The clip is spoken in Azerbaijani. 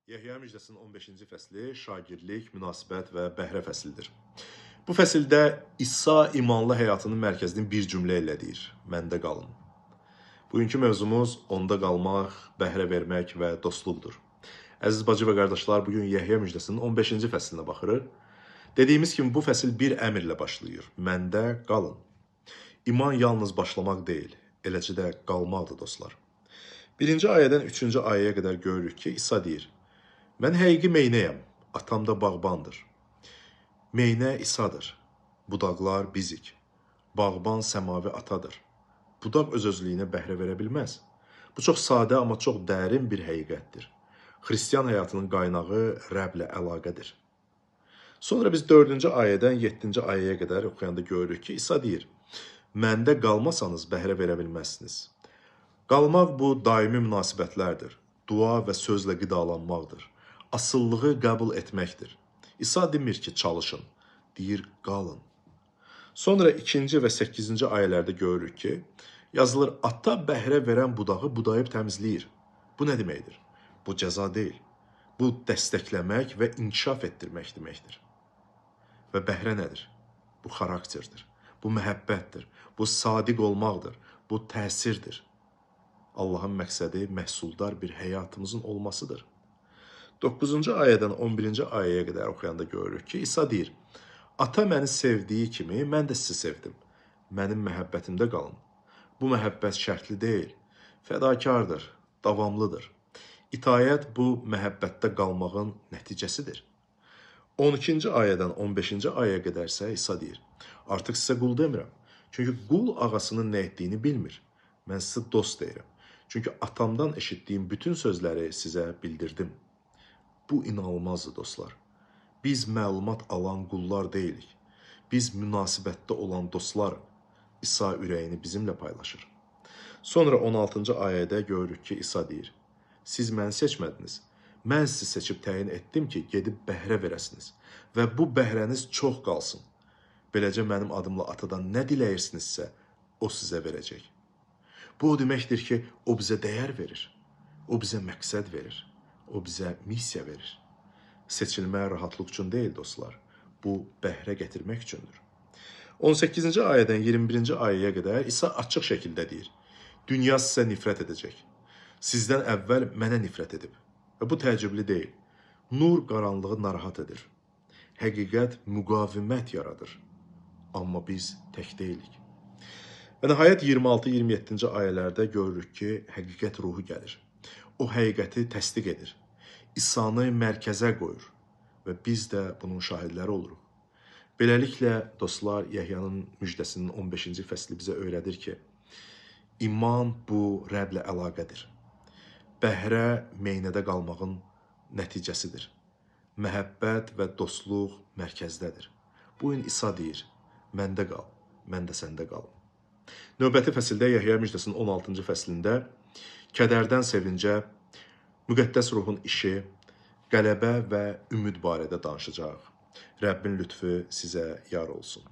Yəhya müjdəsinin 15-ci fəsli şagirdlik, münasibət və bəhrə fəslidir. Bu fəsildə İsa imanlı həyatının mərkəzini bir cümlə ilə deyir: məndə qalın. Bugünkü mövzumuz onda qalmaq, bəhrə vermək və dostluqdur. Əziz bacı və qardaşlar, bugün Yəhya müjdəsinin 15-ci fəslinə baxırıq. Dediyimiz kimi bu fəsil bir əmrlə başlayır: məndə qalın. İman yalnız başlamaq deyil, eləcə də qalmaqdır dostlar. 1-ci ayədən 3-cü ayəyə qədər görürük ki, İsa deyir: mən həqiqi meynəyəm, atam da bağbandır. Meynə İsadır, budaqlar bizik. Bağban səmavi atadır. Budaq öz-özlüyünə bəhrə verə bilməz. Bu çox sadə, amma çox dərin bir həqiqətdir. Xristian həyatının qaynağı Rəblə əlaqədir. Sonra biz 4-cü ayədən 7-ci ayəyə qədər oxuyanda görürük ki, İsa deyir: məndə qalmasanız bəhrə verə bilməzsiniz. Qalmaq bu daimi münasibətlərdir. Dua və sözlə qidalanmaqdır. Asıllığı qəbul etməkdir. İsa demir ki, çalışın, deyir qalın. Sonra 2-ci və 8-ci ayələrdə görürük ki, yazılır: ata bəhrə verən budağı budayıb təmizləyir. Bu nə deməkdir? Bu cəza deyil. Bu dəstəkləmək və inkişaf etdirmək deməkdir. Və bəhrə nədir? Bu xarakterdir. Bu məhəbbətdir. Bu sadiq olmaqdır. Bu təsirdir. Allahın məqsədi məhsuldar bir həyatımızın olmasıdır. 9-cu ayədən 11-ci ayəyə qədər oxuyanda görürük ki, İsa deyir: ata məni sevdiyi kimi mən də sizi sevdim. Mənim məhəbbətimdə qalın. Bu məhəbbət şərtli deyil, fədakardır, davamlıdır. İtaət bu məhəbbətdə qalmağın nəticəsidir. 12-ci ayədən 15-ci ayəyə qədərsə İsa deyir: artıq sizə qul demirəm. Çünki qul ağasının nə etdiyini bilmir. Mən sizə dost deyirəm. Çünki atamdan eşitdiyim bütün sözləri sizə bildirdim. Bu inanılmazdır dostlar. Biz məlumat alan qullar deyilik. Biz münasibətdə olan dostlar. İsa ürəyini bizimlə paylaşır. Sonra 16-cı ayədə görürük ki, İsa deyir: siz məni seçmədiniz. Mən sizi seçib təyin etdim ki, gedib bəhrə verəsiniz. Və bu bəhrəniz çox qalsın. Beləcə mənim adımla atadan nə diləyirsinizsə, o sizə verəcək. Bu o deməkdir ki, o bizə dəyər verir. O bizə məqsəd verir. O bizə missiya verir. Seçilmə rahatlıq üçün deyil dostlar. Bu bəhrə gətirmək üçündür. 18-ci ayədən 21-ci ayəyə qədər İsa açıq şəkildə deyir: dünya sizə nifrət edəcək. Sizdən əvvəl mənə nifrət edib. Və bu təəccüblü deyil. Nur qaranlığı narahat edir. Həqiqət müqavimət yaradır. Amma biz tək deyilik. Və nəhayət 26-27-ci ayələrdə görürük ki, həqiqət ruhu gəlir. O həqiqəti təsdiq edir. İsanı mərkəzə qoyur və biz də bunun şahidləri oluruq. Beləliklə, dostlar, Yəhyanın müjdəsinin 15-ci fəsli bizə öyrədir ki, iman bu Rəblə əlaqədir. Bəhrə meynədə qalmağın nəticəsidir. Məhəbbət və dostluq mərkəzdədir. Bu gün İsa deyir: məndə qal, mən də səndə qalım. Növbəti fəsildə Yəhya müjdəsinin 16-cı fəslində kədərdən sevincə, müqəddəs ruhun işi, qələbə və ümid barədə danışacaq. Rəbbin lütfü sizə yar olsun.